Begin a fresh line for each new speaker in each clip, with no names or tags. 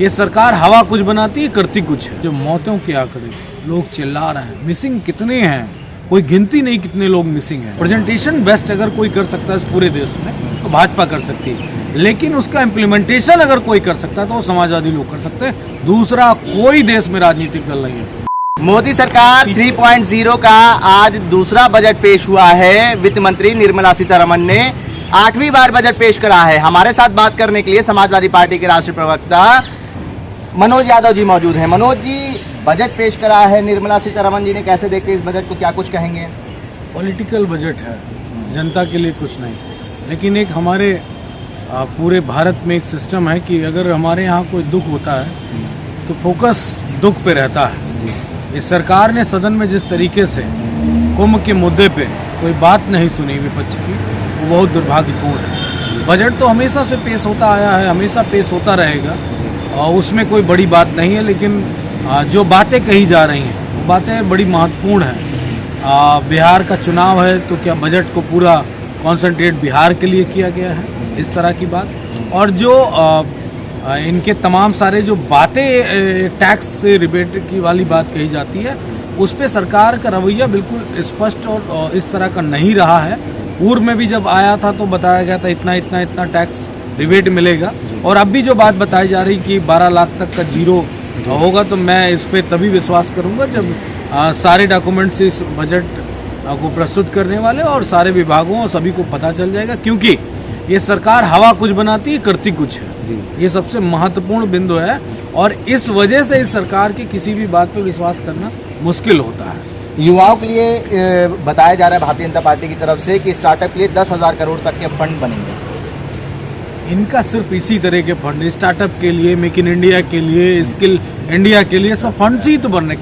ये सरकार हवा कुछ बनाती है, करती कुछ है। जो मौतों के आंकड़े लोग चिल्ला रहे हैं, मिसिंग कितने हैं, कोई गिनती नहीं कितने लोग मिसिंग हैं। प्रेजेंटेशन बेस्ट अगर कोई कर सकता है इस पूरे देश में तो भाजपा कर सकती है, लेकिन उसका इम्प्लीमेंटेशन अगर कोई कर सकता है तो वो समाजवादी लोग कर सकते हैं। दूसरा कोई देश में राजनीतिक दल नहीं है।
मोदी सरकार 3.0 का आज दूसरा बजट पेश हुआ है। वित्त मंत्री निर्मला सीतारमण ने 8वीं बार बजट पेश करा है। हमारे साथ बात करने के लिए समाजवादी पार्टी के राष्ट्रीय प्रवक्ता मनोज यादव जी मौजूद हैं। मनोज जी, बजट पेश करा है निर्मला सीतारमण जी ने, कैसे देखते हैं इस बजट को, क्या कुछ कहेंगे?
पॉलिटिकल बजट है, जनता के लिए कुछ नहीं, लेकिन एक हमारे पूरे भारत में एक सिस्टम है कि अगर हमारे यहाँ कोई दुख होता है तो फोकस दुख पे रहता है। इस सरकार ने सदन में जिस तरीके से कुंभ के मुद्दे पे कोई बात नहीं सुनी विपक्ष की, वो बहुत दुर्भाग्यपूर्ण है। बजट तो हमेशा से पेश होता आया है, हमेशा पेश होता रहेगा और उसमें कोई बड़ी बात नहीं है, लेकिन जो बातें कही जा रही हैं वो बातें बड़ी महत्वपूर्ण हैं। बिहार का चुनाव है तो क्या बजट को पूरा कॉन्सेंट्रेट बिहार के लिए किया गया है, इस तरह की बात। और जो इनके तमाम सारे जो बातें टैक्स से रिबेट की वाली बात कही जाती है, उस पर सरकार का रवैया बिल्कुल स्पष्ट और इस तरह का नहीं रहा है। पूर्व में भी जब आया था तो बताया गया था इतना इतना इतना टैक्स रिबेट मिलेगा, और अब भी जो बात बताई जा रही कि 12 लाख तक का जीरो होगा, तो मैं इस पर तभी विश्वास करूंगा जब सारे डॉक्यूमेंट्स इस बजट को प्रस्तुत करने वाले और सारे विभागों और सभी को पता चल जाएगा, क्योंकि ये सरकार हवा कुछ बनाती है, करती कुछ है। ये सबसे महत्वपूर्ण बिंदु है और इस वजह से इस सरकार की किसी भी बात पर विश्वास करना मुश्किल होता है।
युवाओं के लिए बताया जा रहा है भारतीय जनता पार्टी की तरफ से कि स्टार्टअप के लिए 10,000 करोड़ तक के फंड बनेंगे।
इनका सिर्फ इसी तरह के फंड, स्टार्टअप के लिए, मेक इन इंडिया के लिए, स्किल इंडिया के लिए, सब फंड्स ही तो बन रहे।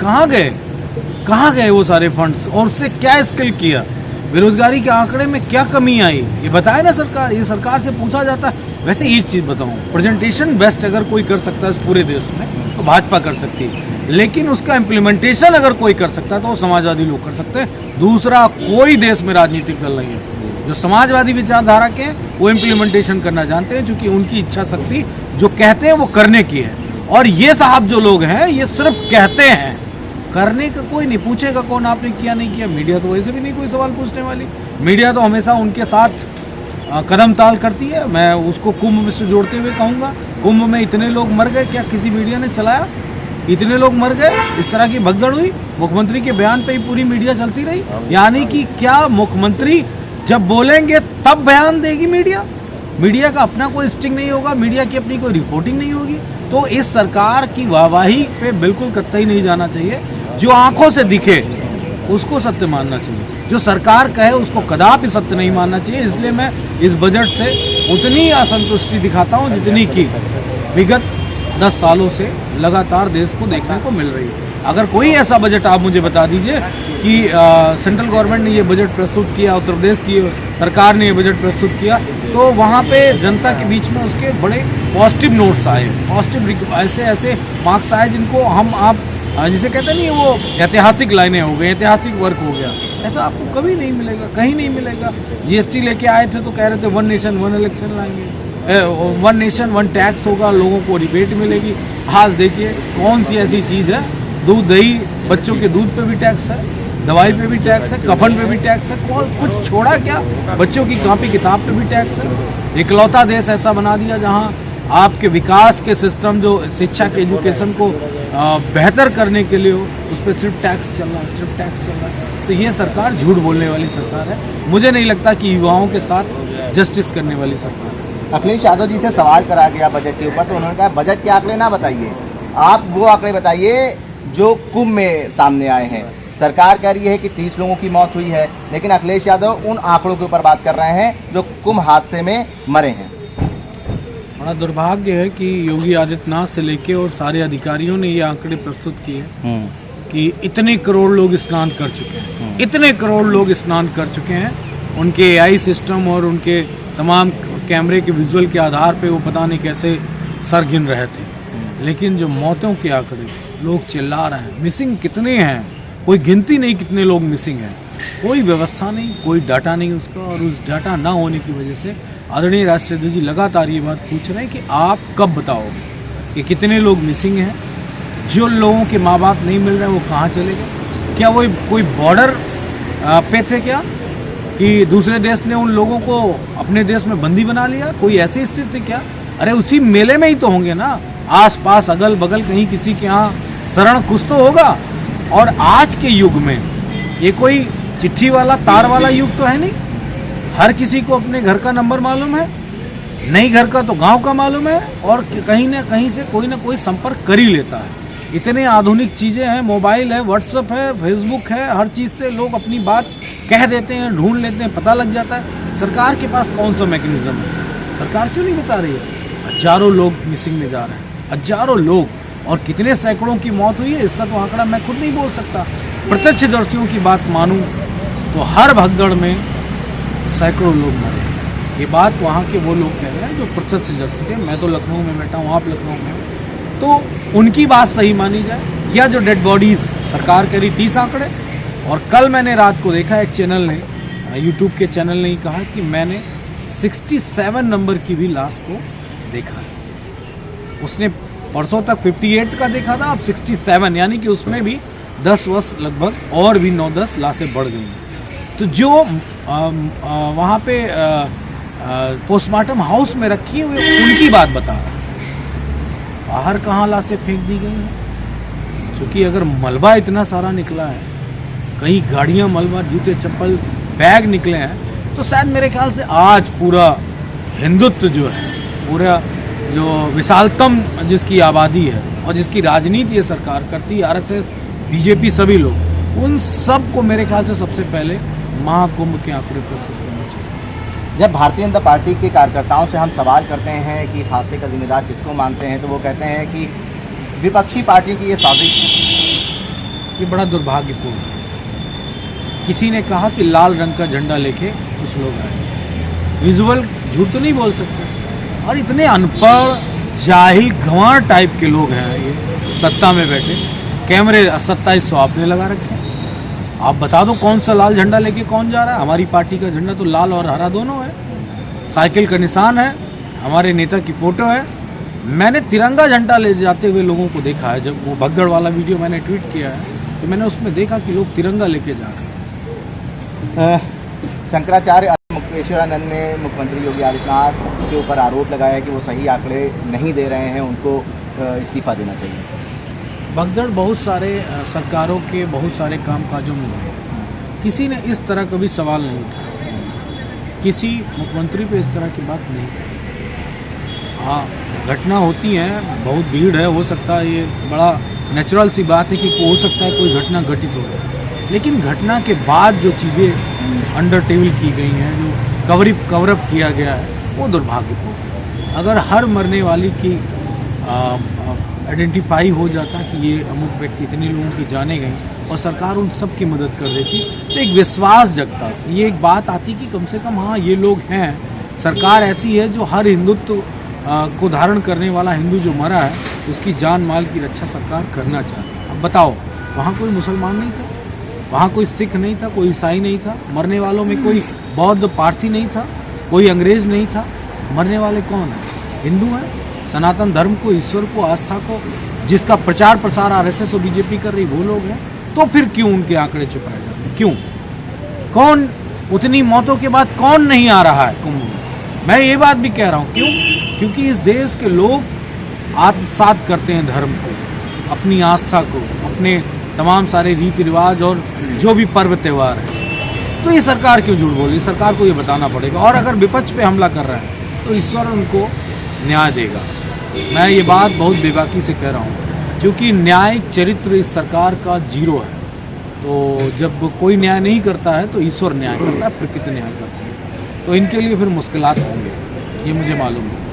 कहाँ गए वो सारे फंड्स, और उससे क्या स्किल किया? बेरोजगारी के आंकड़े में क्या कमी आई, ये बताए ना सरकार। ये सरकार से पूछा जाता है। वैसे एक चीज बताऊं, प्रेजेंटेशन बेस्ट अगर कोई कर सकता है इस पूरे देश में तो भाजपा कर सकती है, लेकिन उसका इम्प्लीमेंटेशन अगर कोई कर सकता है तो वो समाजवादी लोग कर सकते हैं। दूसरा कोई देश में राजनीतिक दल नहीं है। जो समाजवादी विचारधारा के हैं वो इम्प्लीमेंटेशन करना जानते हैं, क्योंकि उनकी इच्छा शक्ति जो कहते हैं वो करने की है। और ये साहब जो लोग हैं ये सिर्फ कहते हैं, करने का कोई नहीं। पूछेगा कौन आपने किया नहीं किया? मीडिया तो वैसे भी नहीं कोई सवाल पूछने वाली। मीडिया तो हमेशा उनके साथ कदम ताल करती है। मैं उसको कुंभ से जोड़ते हुए कहूँगा, कुंभ में इतने लोग मर गए, क्या किसी मीडिया ने चलाया? इतने लोग मर गए, इस तरह की भगदड़ हुई, मुख्यमंत्री के बयान पे ही पूरी मीडिया चलती रही। यानी कि क्या मुख्यमंत्री जब बोलेंगे तब बयान देगी मीडिया? मीडिया का अपना कोई स्टिंग नहीं होगा, मीडिया की अपनी कोई रिपोर्टिंग नहीं होगी। तो इस सरकार की वाहवाही पे बिल्कुल कतई नहीं जाना चाहिए। जो आंखों से दिखे उसको सत्य मानना चाहिए, जो सरकार कहे उसको कदापि सत्य नहीं मानना चाहिए। इसलिए मैं इस बजट से उतनी असंतुष्टि दिखाता हूं जितनी कि विगत 10 सालों से लगातार देश को देखने को मिल रही है। अगर कोई ऐसा बजट आप मुझे बता दीजिए कि सेंट्रल गवर्नमेंट ने ये बजट प्रस्तुत किया, उत्तर प्रदेश की सरकार ने ये बजट प्रस्तुत किया, तो वहाँ पे जनता के बीच में उसके बड़े पॉजिटिव नोट्स आए, पॉजिटिव ऐसे मार्क्स आए जिनको आप जिसे कहते नहीं, वो ऐतिहासिक लाइनें हो गई, ऐतिहासिक वर्क हो गया। ऐसा आपको कभी नहीं मिलेगा, कहीं नहीं मिलेगा। जीएसटी लेके आए थे तो कह रहे थे 1 नेशन 1 इलेक्शन लाएंगे, 1 नेशन 1 टैक्स होगा, लोगों को रिबेट मिलेगी। आज देखिए कौन सी ऐसी चीज़ है, दूध दही, बच्चों के दूध पे भी टैक्स है, दवाई पे भी टैक्स है, कफन पे भी टैक्स है, कुछ छोड़ा क्या? बच्चों की कॉपी किताब पे भी टैक्स है। इकलौता देश ऐसा बना दिया जहाँ आपके विकास के सिस्टम, जो शिक्षा के एजुकेशन को बेहतर करने के लिए हो, उस पर सिर्फ टैक्स चल रहा है, सिर्फ टैक्स चल रहा है। तो ये सरकार झूठ बोलने वाली सरकार है। मुझे नहीं लगता कि युवाओं के साथ जस्टिस करने वाली सरकार है।
अखिलेश यादव जी से सवाल करा गया बजट के ऊपर, तो उन्होंने कहा बजट के आंकड़े ना बताइए, आप वो आंकड़े बताइए जो कुंभ में सामने आए हैं। सरकार कह रही है कि 30 लोगों की मौत हुई है, लेकिन अखिलेश यादव उन आंकड़ों के ऊपर बात कर रहे हैं जो कुंभ हादसे में मरे हैं।
बड़ा दुर्भाग्य है कि योगी आदित्यनाथ से लेके और सारे अधिकारियों ने ये आंकड़े प्रस्तुत किए कि इतने करोड़ लोग स्नान कर चुके हैं, इतने करोड़ लोग स्नान कर चुके हैं। उनके एआई सिस्टम और उनके तमाम कैमरे के विजुअल के आधार पे वो पता नहीं कैसे सर गिन रहे थे। लेकिन जो मौतों के आंकड़े लोग चिल्ला रहे हैं, मिसिंग कितने हैं, कोई गिनती नहीं कितने लोग मिसिंग हैं, कोई व्यवस्था नहीं, कोई डाटा नहीं उसका। और उस डाटा ना होने की वजह से आदरणीय राष्ट्राध्यक्ष जी लगातार ये बात पूछ रहे हैं कि आप कब बताओगे, कि कितने लोग मिसिंग हैं, जो लोगों के माँ बाप नहीं मिल रहे हैं वो कहाँ चले गए, क्या वो कोई बॉर्डर पे थे क्या कि दूसरे देश ने उन लोगों को अपने देश में बंदी बना लिया, कोई ऐसी स्थिति क्या? अरे उसी मेले में ही तो होंगे ना, आस पास अगल बगल कहीं किसी के यहाँ शरण कुछ तो होगा। और आज के युग में ये कोई चिट्ठी वाला तार वाला युग तो है नहीं, हर किसी को अपने घर का नंबर मालूम है, नहीं घर का तो गांव का मालूम है, और कहीं ना कहीं से कोई ना कोई संपर्क कर ही लेता है। इतने आधुनिक चीज़ें हैं, मोबाइल है, व्हाट्सएप है, फेसबुक है, हर चीज़ से लोग अपनी बात कह देते हैं, ढूंढ लेते हैं, पता लग जाता है। सरकार के पास कौन सा मैकेनिज्म है? सरकार क्यों नहीं बता रही है? हजारों लोग मिसिंग में जा रहे हैं, हजारों लोग, और कितने सैकड़ों की मौत हुई है इसका तो आंकड़ा मैं खुद नहीं बोल सकता। प्रत्यक्षदर्शियों की बात मानूं तो हर भगदड़ में सैकड़ों लोग मरे। ये बात वहाँ के वो लोग कह रहे हैं जो प्रत्यक्षदर्शी थे। मैं तो लखनऊ में बैठा हूँ, आप लखनऊ में, तो उनकी बात सही मानी जाए, या जो डेड बॉडीज सरकार कह रही 30 आंकड़े। और कल मैंने रात को देखा एक चैनल ने, यूट्यूब के चैनल ने ही कहा कि मैंने 67 नंबर की भी लाश को देखा है। उसने परसों तक 58 का देखा था, अब 67, यानी कि उसमें भी 10 वर्ष लगभग और भी 9-10 लाशें बढ़ गई हैं। तो जो वहाँ पे पोस्टमार्टम हाउस में रखी हुई उनकी बात बता रहा है। बाहर कहाँ लाशें फेंक दी गई हैं? क्योंकि अगर मलबा इतना सारा निकला है, कई गाड़ियाँ मलबा, जूते चप्पल बैग निकले हैं, तो शायद मेरे ख्याल से आज पूरा हिंदुत्व जो है, पूरा जो विशालतम जिसकी आबादी है और जिसकी राजनीति ये सरकार करती है, आरएसएस, बीजेपी, सभी लोग, उन सब को मेरे ख्याल से सबसे पहले महाकुंभ के आंकड़े प्रस्तुत करना चाहिए।
जब भारतीय जनता पार्टी के कार्यकर्ताओं से हम सवाल करते हैं कि इस हादसे का जिम्मेदार किसको मानते हैं, तो वो कहते हैं कि विपक्षी पार्टी की ये साजिश है।
ये बड़ा दुर्भाग्यपूर्ण है। किसी ने कहा कि लाल रंग का झंडा लेके कुछ लोग आए, विजुअल झूठ तो नहीं बोल सकते। और इतने अनपढ़, जाहिल, गंवार टाइप के लोग हैं ये सत्ता में बैठे, कैमरे 2700 आपने लगा रखे हैं। आप बता दो कौन सा लाल झंडा लेके कौन जा रहा है? हमारी पार्टी का झंडा तो लाल और हरा दोनों है, साइकिल का निशान है, हमारे नेता की फोटो है। मैंने तिरंगा झंडा ले जाते हुए लोगों को देखा है। जब वो भगदड़ वाला वीडियो मैंने ट्वीट किया है तो मैंने उसमें देखा कि लोग तिरंगा लेके जा रहे हैं।
शंकराचार्य मुकेश्वरानंद ने मुख्यमंत्री योगी आदित्यनाथ के ऊपर आरोप लगाया कि वो सही आंकड़े नहीं दे रहे हैं, उनको इस्तीफा देना चाहिए।
भगदड़ बहुत सारे सरकारों के बहुत सारे कामकाजों में हुए, किसी ने इस तरह कभी सवाल नहीं उठाया, किसी मुख्यमंत्री पे इस तरह की बात नहीं कही। हाँ, घटना होती है, बहुत भीड़ है, हो सकता है, ये बड़ा नेचुरल सी बात है कि हो सकता है कोई घटना घटित हो गई, लेकिन घटना के बाद जो चीज़ें अंडर टेबल की गई हैं, जो कवरअप किया गया है, वो दुर्भाग्यपूर्ण। अगर हर मरने वाली की आइडेंटिफाई हो जाता कि ये अमुक व्यक्ति, इतने लोगों की जाने गई और सरकार उन सब की मदद कर देती, तो एक विश्वास जगता, ये एक बात आती कि कम से कम हाँ ये लोग हैं, सरकार ऐसी है जो हर हिंदुत्व को धारण करने वाला हिंदू जो मरा है उसकी जान माल की रक्षा सरकार करना चाहती है। अब बताओ, वहाँ कोई मुसलमान नहीं था, वहाँ कोई सिख नहीं था, कोई ईसाई नहीं था, मरने वालों में कोई बौद्ध पारसी नहीं था, कोई अंग्रेज नहीं था, मरने वाले कौन है? हिंदू हैं, सनातन धर्म को, ईश्वर को, आस्था को, जिसका प्रचार प्रसार आरएसएस और बीजेपी कर रही वो लोग हैं। तो फिर क्यों उनके आंकड़े छुपाए जाते हैं? क्यों? कौन उतनी मौतों के बाद कौन नहीं आ रहा है कुंभ में? मैं ये बात भी कह रहा हूँ, क्यों? क्योंकि इस देश के लोग आत्मसात करते हैं धर्म को, अपनी आस्था को, अपने तमाम सारे रीति रिवाज और जो भी पर्व त्यौहार है। तो ये सरकार क्यों झूठ बोल रही? सरकार को ये बताना पड़ेगा। और अगर विपक्ष पे हमला कर रहा है तो ईश्वर उनको न्याय देगा। मैं ये बात बहुत बेबाकी से कह रहा हूँ, क्योंकि न्यायिक चरित्र इस सरकार का जीरो है। तो जब कोई न्याय नहीं करता है तो ईश्वर न्याय करता है, प्रकृति न्याय करती है, तो इनके लिए फिर मुश्किलात होंगे, ये मुझे मालूम है।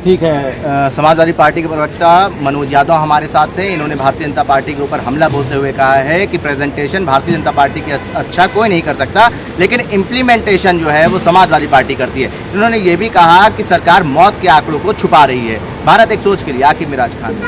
ठीक है, समाजवादी पार्टी के प्रवक्ता मनोज यादव हमारे साथ थे। इन्होंने भारतीय जनता पार्टी के ऊपर हमला बोलते हुए कहा है कि प्रेजेंटेशन भारतीय जनता पार्टी के अच्छा कोई नहीं कर सकता, लेकिन इम्प्लीमेंटेशन जो है वो समाजवादी पार्टी करती है। इन्होंने ये भी कहा कि सरकार मौत के आंकड़ों को छुपा रही है। भारत एक सोच के लिए आकिब मिराज खान।